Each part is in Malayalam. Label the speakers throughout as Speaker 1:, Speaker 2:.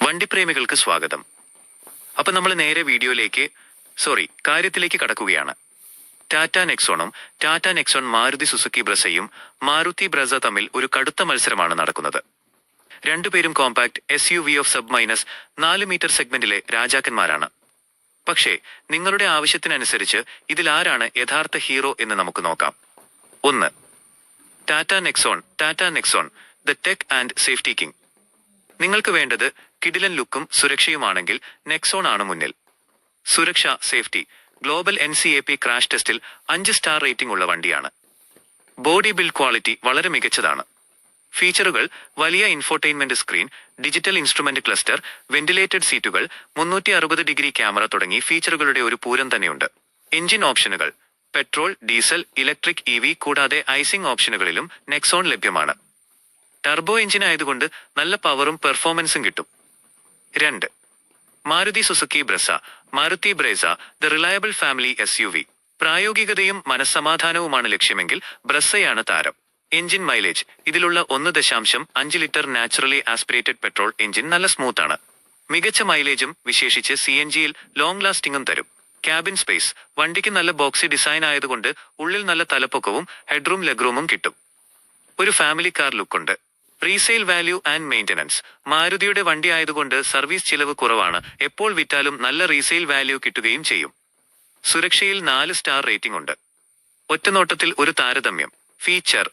Speaker 1: വണ്ടിപ്രേമികൾക്ക് സ്വാഗതം. അപ്പൊ നമ്മൾ നേരെ കാര്യത്തിലേക്ക് കടക്കുകയാണ്. ടാറ്റ നെക്സോണും ടാറ്റ നെക്സോൺ മാരുതി സുസുക്കി ബ്രസയും മാരുതി ബ്രസ തമ്മിൽ ഒരു കടുത്ത മത്സരമാണ് നടക്കുന്നത്. രണ്ടുപേരും കോമ്പാക്ട് SUV ഓഫ് -4 മീറ്റർ സെഗ്മെന്റിലെ രാജാക്കന്മാരാണ്. പക്ഷേ നിങ്ങളുടെ ആവശ്യത്തിനനുസരിച്ച് ഇതിലാരാണ് യഥാർത്ഥ ഹീറോ എന്ന് നമുക്ക് നോക്കാം. 1. Tata Nexon the tech and safety king. നിങ്ങൾക്ക് വേണ്ടത് കിടിലൻ ലുക്കും സുരക്ഷയുമാണെങ്കിൽ നെക്സോൺ ആണ് മുന്നിൽ. സുരക്ഷ, സേഫ്റ്റി, ഗ്ലോബൽ NCAP ക്രാഷ് ടെസ്റ്റിൽ 5 സ്റ്റാർ റേറ്റിംഗ് ഉള്ള വണ്ടിയാണ്. ബോഡി ബിൽഡ് ക്വാളിറ്റി വളരെ മികച്ചതാണ്. ഫീച്ചറുകൾ: വലിയ infotainment screen, digital instrument cluster, ventilated സീറ്റുകൾ, 360° ക്യാമറ തുടങ്ങി ഫീച്ചറുകളുടെ ഒരു പൂരം തന്നെയുണ്ട്. എഞ്ചിൻ ഓപ്ഷനുകൾ: പെട്രോൾ, ഡീസൽ, ഇലക്ട്രിക്, EV കൂടാതെ ഐസിംഗ് ഓപ്ഷനുകളിലും നെക്സോൺ ലഭ്യമാണ്. ടർബോ എഞ്ചിൻ ആയതുകൊണ്ട് നല്ല പവറും പെർഫോമൻസും കിട്ടും. 2. Maruti Suzuki Maruti Brezza the reliable family SUV. പ്രായോഗികതയും മനസ്സമാധാനവുമാണ് ലക്ഷ്യമെങ്കിൽ ബ്രസയാണ് താരം. എഞ്ചിൻ മൈലേജ്: ഇതിലുള്ള 1.5 litre naturally aspirated petrol engine നല്ല സ്മൂത്ത് ആണ്. മികച്ച മൈലേജും വിശേഷിച്ച് CNGയിൽ ലോങ് ലാസ്റ്റിംഗും തരും. ക്യാബിൻ സ്പേസ്: വണ്ടിക്ക് നല്ല ബോക്സി ഡിസൈൻ ആയതുകൊണ്ട് ഉള്ളിൽ നല്ല തലപ്പൊക്കവും ഹെഡ്റൂം ലെഗ്റൂമും കിട്ടും. ഒരു ഫാമിലി കാർ ലുക്കുണ്ട്. റീസെയിൽ വാല്യൂ ആൻഡ് മെയിന്റനൻസ്: മാരുതിയുടെ വണ്ടി ആയതുകൊണ്ട് സർവീസ് ചിലവ് കുറവാണ്. എപ്പോൾ വിറ്റാലും നല്ല റീസെയിൽ വാല്യൂ കിട്ടുകയും ചെയ്യും. സുരക്ഷയിൽ 4 സ്റ്റാർ റേറ്റിംഗ് ഉണ്ട്. ഒറ്റനോട്ടത്തിൽ ഒരു താരതമ്യം. Feature: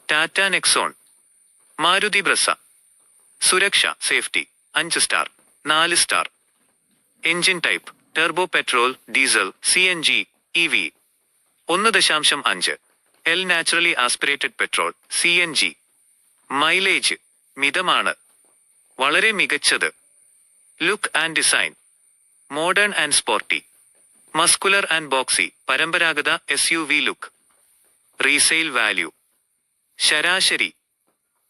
Speaker 1: Tata Nexon, Maruti Brezza. സുരക്ഷ, safety 5 star, 4 star. Engine type: turbo, petrol, diesel, CNG, EV. 1.5 L naturally aspirated petrol, CNG. Mileage: മിതമാണ്, വളരെ മികച്ചത്. Look and design: modern and sporty, muscular and boxy, പരമ്പരാഗത SUV ലുക്ക്. റീസെയിൽ വാല്യൂ: ശരാശരി,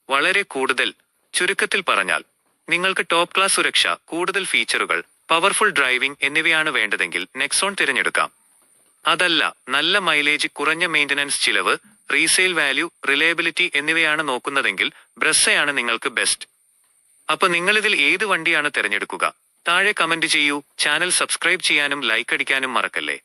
Speaker 1: വളരെ കൂടുതൽ. ചുരുക്കത്തിൽ പറഞ്ഞാൽ, നിങ്ങൾക്ക് ടോപ്പ് ക്ലാസ് സുരക്ഷ, കൂടുതൽ ഫീച്ചറുകൾ, പവർഫുൾ ഡ്രൈവിംഗ് എന്നിവയാണ് വേണ്ടതെങ്കിൽ നെക്സോൺ തിരഞ്ഞെടുക്കാം. അതല്ല, നല്ല മൈലേജ്, കുറഞ്ഞ മെയിന്റനൻസ് ചിലവ്, റീസെയിൽ വാല്യൂ, റിലയബിലിറ്റി എന്നിവയാണ് നോക്കുന്നതെങ്കിൽ ബ്രസയാണ് നിങ്ങൾക്ക് ബെസ്റ്റ്. അപ്പൊ നിങ്ങളിതിൽ ഏത് വണ്ടിയാണ് തിരഞ്ഞെടുക്കുക? താഴെ കമന്റ് ചെയ്യൂ. ചാനൽ സബ്സ്ക്രൈബ് ചെയ്യാനും ലൈക്ക് അടിക്കാനും മറക്കല്ലേ.